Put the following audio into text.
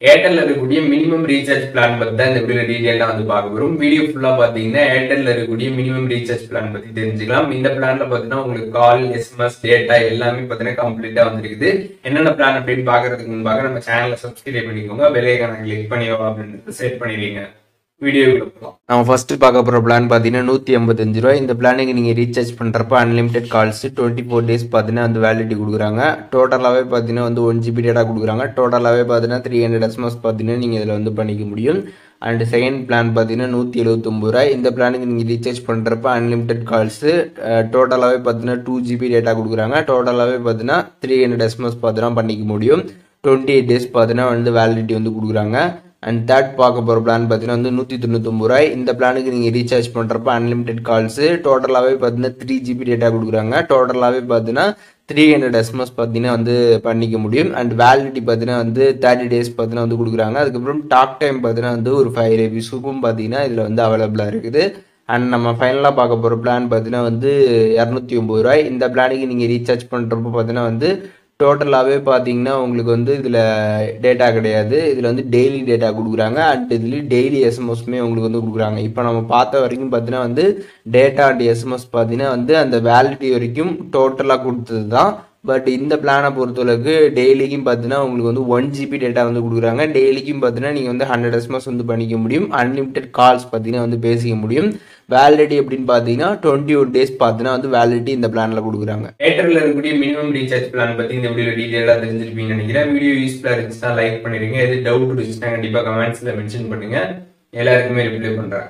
ஏர்டெல்ல இருக்கக்கூடிய minimum recharge plan பத்தி தான் இந்த வீடியோ டீடைலா வந்து பார்க்க போறோம். வீடியோ ஃபுல்லா பாத்தீங்கன்னா ஏர்டெல்ல இருக்கக்கூடிய மினிமம் ரீசார்ஜ் பிளான் பத்தி தெரிஞ்சுக்கலாம். இந்த பிளான்ல பாத்தீங்கன்னா உங்களுக்கு கால், எஸ்எம்எஸ், டேட்டா எல்லாமே பாத்தீங்கன்னா கம்ப்ளீட்டா வந்துருக்குது. என்னென்ன பிளான் அப்படின்னு பாக்குறதுக்கு முன்பாக நம்ம சேனலை சப்ஸ்கிரைப் பண்ணிக்கோங்க, பெல் ஐகானை கிளிக் பண்ணி அப்படின்னு செட் பண்ணிடுவீங்க. வீடியோக்குள்ள போகலாம். நம்ம ஃபர்ஸ்ட் பார்க்க போற பிளான் பாத்தீங்கன்னா 185 ரூபாய். இந்த பிளானுக்கு நீங்க ரீசார்ஜ் பண்றப்ப அன்லிமிடெட் கால்ஸ் 24 டேஸ் பாத்தீங்கன்னா வந்து வேலிடிட்டி கொடுக்குறாங்க. டோட்டலாவே பாத்தீங்கன்னா வந்து 1 GB டேட்டா கொடுக்குறாங்க. டோட்டலாவே பாத்தீங்கன்னா 300 SMS பாத்தீங்கன்னா நீங்க இதுல வந்து பண்ணிக்க முடியும். அண்ட் செகண்ட் பிளான் பாத்தீங்கன்னா 179 ரூபாய். இந்த பிளானுக்கு நீங்க ரீசார்ஜ் பண்றப்ப அன்லிமிடெட் கால்ஸ் டோட்டலாவே பாத்தீங்கன்னா 2 GB டேட்டா கொடுக்குறாங்க. டோட்டலாவே பாத்தீங்கன்னா 300 SMS பாத்தீங்கன்னா பண்ணிக்க முடியும். 28 டேஸ் பாத்தீங்கன்னா வந்து வேலிடிட்டி வந்து கொடுக்குறாங்க. அண்ட் தேர்ட் பார்க்க போகிற பிளான் பார்த்தீங்கன்னா வந்து 199 ரூபாய். இந்த பிளானுக்கு நீங்கள் ரீசார்ஜ் பண்ணுறப்ப அன்லிமிடெட் கால்ஸ் டோட்டலாகவே பார்த்தீங்கன்னா 3 GB டேட்டா கொடுக்குறாங்க. டோட்டலாகவே பார்த்தீங்கன்னா 300 SMS பார்த்தீங்கன்னா வந்து பண்ணிக்க முடியும். அண்ட் வேலிடிட்டி பார்த்தீங்கன்னா வந்து 30 டேஸ் பார்த்தீங்கன்னா வந்து கொடுக்குறாங்க. அதுக்கப்புறம் டாக் டைம் பார்த்தீங்கன்னா வந்து ஒரு 5 ரூபீஸுக்கும் பார்த்தீங்கன்னா இதில் வந்து அவைலபிளாக இருக்குது. அண்ட் நம்ம ஃபைனலாக பார்க்க போகிற பிளான் பார்த்தீங்கன்னா வந்து 209 ரூபாய். இந்த பிளானுக்கு நீங்கள் ரீசார்ஜ் பண்ணுறப்ப பார்த்தீங்கன்னா வந்து டோட்டலாகவே பார்த்தீங்கன்னா உங்களுக்கு வந்து இதில் டேட்டா கிடையாது. இதில் வந்து டெய்லி டேட்டா கொடுக்குறாங்க. அண்ட் இதுலேயும் டெய்லி எஸ்எம்எஸ்மே உங்களுக்கு வந்து கொடுக்குறாங்க. இப்போ நம்ம பார்த்த வரைக்கும் பார்த்தீங்கன்னா வந்து டேட்டா அண்ட் எஸ்எம்எஸ் பார்த்தீங்கன்னா வந்து அந்த வேலிடிட்டி வரைக்கும் டோட்டலாக கொடுத்தது தான். பட் இந்த பிளானை பொறுத்தளவுக்கு டெய்லிக்கும் பார்த்தீங்கன்னா உங்களுக்கு வந்து 1 GB டேட்டா வந்து கொடுக்குறாங்க. டெய்லிக்கும் பார்த்தீங்கன்னா நீங்கள் வந்து 100 SMS வந்து பண்ணிக்க முடியும். அன்லிமிடெட் கால்ஸ் பார்த்தீங்கன்னா வந்து பேசிக்க முடியும். வேலிடிட்டி அப்படின்னு பார்த்தீங்கன்னா 21 டேஸ் பார்த்தீங்கன்னா வந்து வேலிடிட்டி இந்த பிளான்ல கொடுக்குறாங்க. ஏர்டெல்ல இருக்கக்கூடிய மினிமம் ரீசார்ஜ் பிளான் பத்தி இந்த வீடியோ டீடைலா தெரிஞ்சிருப்பீங்கன்னு நினைக்கிறேன். வீடியோ யூஸ்ஃபுல்லா இருந்துச்சுன்னா லைக் பண்ணிடுங்க. எது டவுட் இருந்துச்சுன்னா கண்டிப்பா கமெண்ட்ஸ்ல மென்ஷன் பண்ணுங்க. எல்லாருக்குமே ரிப்ளை பண்றேன்.